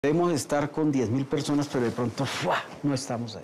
Podemos estar con 10.000 personas, pero de pronto ¡fua!, no estamos ahí,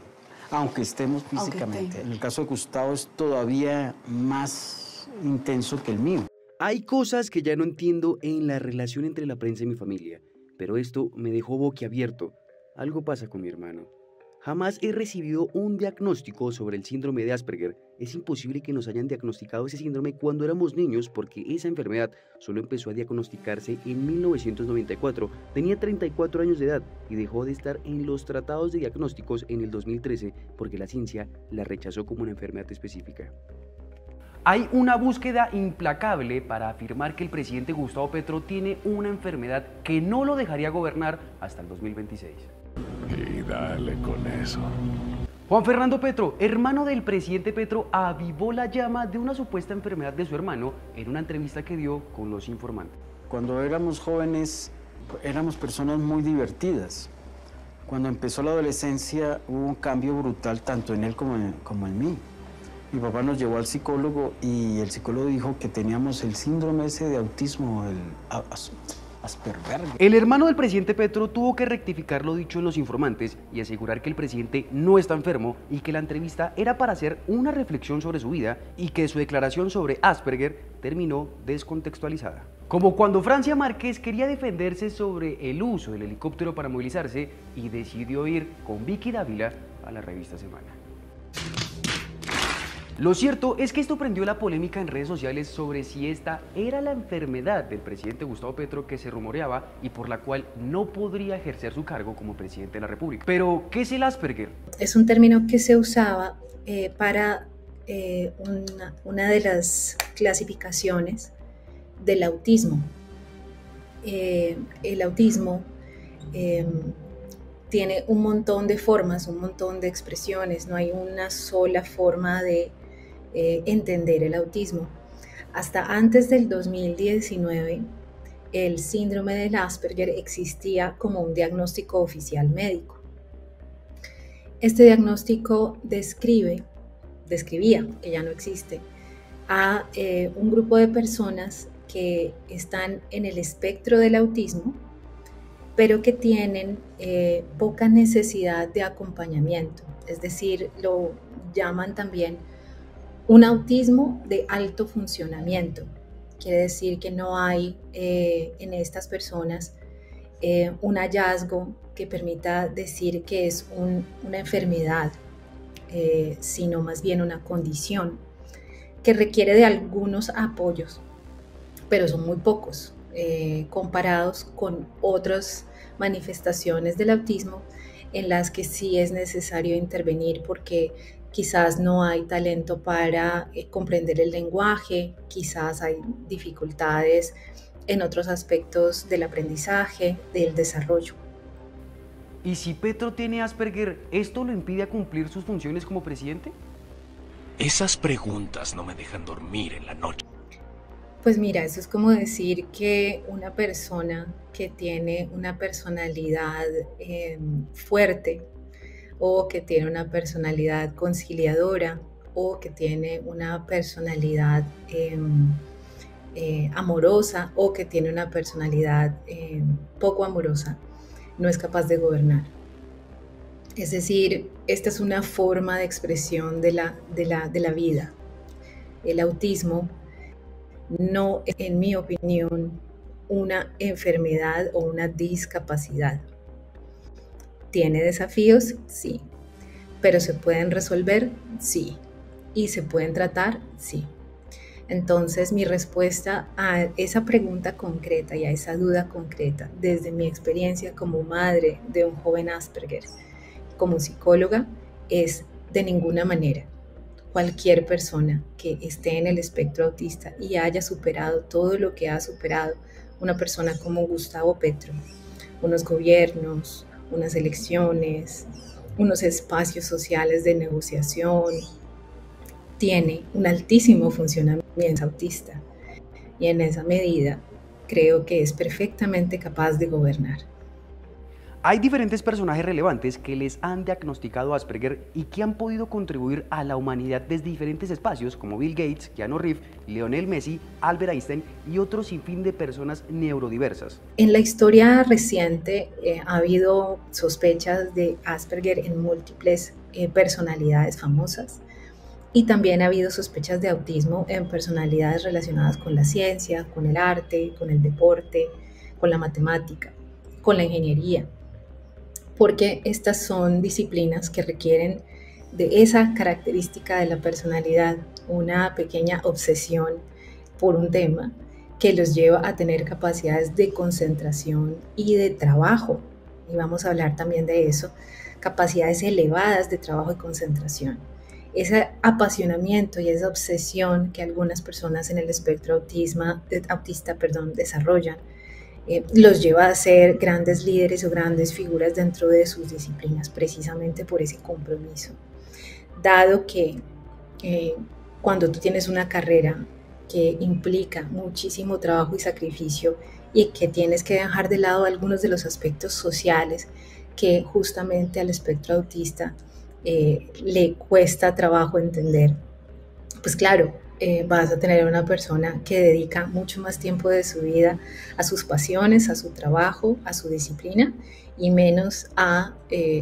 aunque estemos físicamente. En el caso de Gustavo es todavía más intenso que el mío. Hay cosas que ya no entiendo en la relación entre la prensa y mi familia, pero esto me dejó boquiabierto. Algo pasa con mi hermano. Jamás he recibido un diagnóstico sobre el síndrome de Asperger. Es imposible que nos hayan diagnosticado ese síndrome cuando éramos niños porque esa enfermedad solo empezó a diagnosticarse en 1994. Tenía 34 años de edad y dejó de estar en los tratados de diagnósticos en el 2013 porque la ciencia la rechazó como una enfermedad específica. Hay una búsqueda implacable para afirmar que el presidente Gustavo Petro tiene una enfermedad que no lo dejaría gobernar hasta el 2026. Y dale con eso. Juan Fernando Petro, hermano del presidente Petro, avivó la llama de una supuesta enfermedad de su hermano en una entrevista que dio con Los Informantes. Cuando éramos jóvenes, éramos personas muy divertidas. Cuando empezó la adolescencia, hubo un cambio brutal tanto en él como en mí. Mi papá nos llevó al psicólogo y el psicólogo dijo que teníamos el síndrome ese de autismo, el Asperger. El hermano del presidente Petro tuvo que rectificar lo dicho en Los Informantes y asegurar que el presidente no está enfermo y que la entrevista era para hacer una reflexión sobre su vida y que su declaración sobre Asperger terminó descontextualizada. Como cuando Francia Márquez quería defenderse sobre el uso del helicóptero para movilizarse y decidió ir con Vicky Dávila a la revista Semana. Lo cierto es que esto prendió la polémica en redes sociales sobre si esta era la enfermedad del presidente Gustavo Petro que se rumoreaba y por la cual no podría ejercer su cargo como presidente de la República. Pero, ¿qué es el Asperger? Es un término que se usaba para una de las clasificaciones del autismo. El autismo tiene un montón de formas, un montón de expresiones, no hay una sola forma de entender el autismo. Hasta antes del 2019, el síndrome del Asperger existía como un diagnóstico oficial médico. Este diagnóstico describía, que ya no existe, a un grupo de personas que están en el espectro del autismo, pero que tienen poca necesidad de acompañamiento, es decir, lo llaman también un autismo de alto funcionamiento. Quiere decir que no hay en estas personas un hallazgo que permita decir que es una enfermedad, sino más bien una condición que requiere de algunos apoyos, pero son muy pocos comparados con otras manifestaciones del autismo en las que sí es necesario intervenir porque quizás no hay talento para comprender el lenguaje, quizás hay dificultades en otros aspectos del aprendizaje, del desarrollo. ¿Y si Petro tiene Asperger, esto lo impide cumplir sus funciones como presidente? Esas preguntas no me dejan dormir en la noche. Pues mira, eso es como decir que una persona que tiene una personalidad fuerte, o que tiene una personalidad conciliadora, o que tiene una personalidad amorosa, o que tiene una personalidad poco amorosa, no es capaz de gobernar. Es decir, esta es una forma de expresión de la vida. El autismo no es, en mi opinión, una enfermedad o una discapacidad. ¿Tiene desafíos? Sí. ¿Pero se pueden resolver? Sí. ¿Y se pueden tratar? Sí. Entonces, mi respuesta a esa pregunta concreta y a esa duda concreta, desde mi experiencia como madre de un joven Asperger, como psicóloga, es de ninguna manera. Cualquier persona que esté en el espectro autista y haya superado todo lo que ha superado una persona como Gustavo Petro, unos gobiernos, unas elecciones, unos espacios sociales de negociación, tiene un altísimo funcionamiento autista y en esa medida creo que es perfectamente capaz de gobernar. Hay diferentes personajes relevantes que les han diagnosticado Asperger y que han podido contribuir a la humanidad desde diferentes espacios, como Bill Gates, Keanu Reeves, Lionel Messi, Albert Einstein y otros sinfín de personas neurodiversas. En la historia reciente ha habido sospechas de Asperger en múltiples personalidades famosas y también ha habido sospechas de autismo en personalidades relacionadas con la ciencia, con el arte, con el deporte, con la matemática, con la ingeniería, porque estas son disciplinas que requieren de esa característica de la personalidad, una pequeña obsesión por un tema que los lleva a tener capacidades de concentración y de trabajo, y vamos a hablar también de eso, capacidades elevadas de trabajo y concentración. Ese apasionamiento y esa obsesión que algunas personas en el espectro autista desarrollan los lleva a ser grandes líderes o grandes figuras dentro de sus disciplinas, precisamente por ese compromiso. Dado que cuando tú tienes una carrera que implica muchísimo trabajo y sacrificio y que tienes que dejar de lado algunos de los aspectos sociales que justamente al espectro autista le cuesta trabajo entender, pues claro, vas a tener una persona que dedica mucho más tiempo de su vida a sus pasiones, a su trabajo, a su disciplina y menos a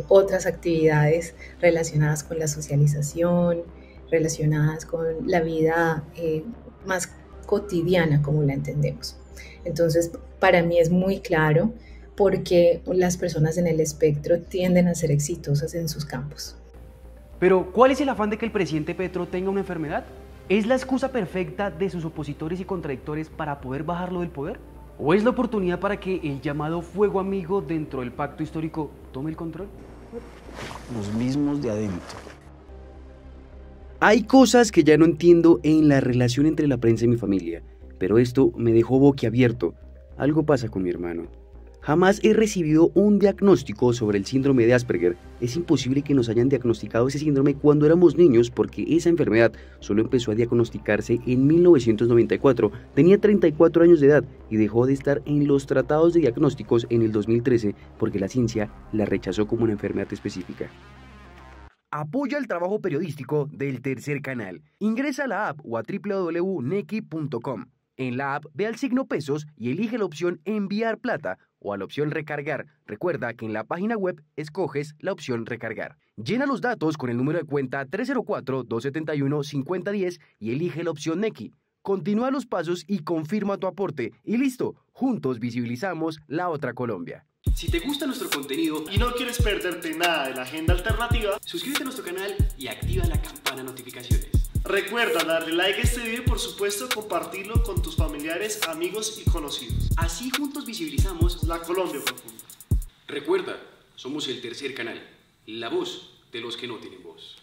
otras actividades relacionadas con la socialización, relacionadas con la vida más cotidiana como la entendemos. Entonces, para mí es muy claro porque las personas en el espectro tienden a ser exitosas en sus campos. Pero, ¿cuál es el afán de que el presidente Petro tenga una enfermedad? ¿Es la excusa perfecta de sus opositores y contradictores para poder bajarlo del poder? ¿O es la oportunidad para que el llamado fuego amigo dentro del pacto histórico tome el control? Los mismos de adentro. Hay cosas que ya no entiendo en la relación entre la prensa y mi familia, pero esto me dejó boquiabierto. Algo pasa con mi hermano. Jamás he recibido un diagnóstico sobre el síndrome de Asperger. Es imposible que nos hayan diagnosticado ese síndrome cuando éramos niños porque esa enfermedad solo empezó a diagnosticarse en 1994. Tenía 34 años de edad y dejó de estar en los tratados de diagnósticos en el 2013 porque la ciencia la rechazó como una enfermedad específica. Apoya el trabajo periodístico del Tercer Canal. Ingresa a la app o a www.neki.com. En la app ve al signo pesos y elige la opción enviar plata o a la opción recargar. Recuerda que en la página web escoges la opción recargar. Llena los datos con el número de cuenta 304-271-5010 y elige la opción Neki. Continúa los pasos y confirma tu aporte. Y listo, juntos visibilizamos la otra Colombia. Si te gusta nuestro contenido y no quieres perderte nada de la agenda alternativa, suscríbete a nuestro canal y activa la campana de notificaciones. Recuerda darle like a este video y por supuesto compartirlo con tus familiares, amigos y conocidos. Así juntos visibilizamos la Colombia profunda. Recuerda, somos el Tercer Canal, la voz de los que no tienen voz.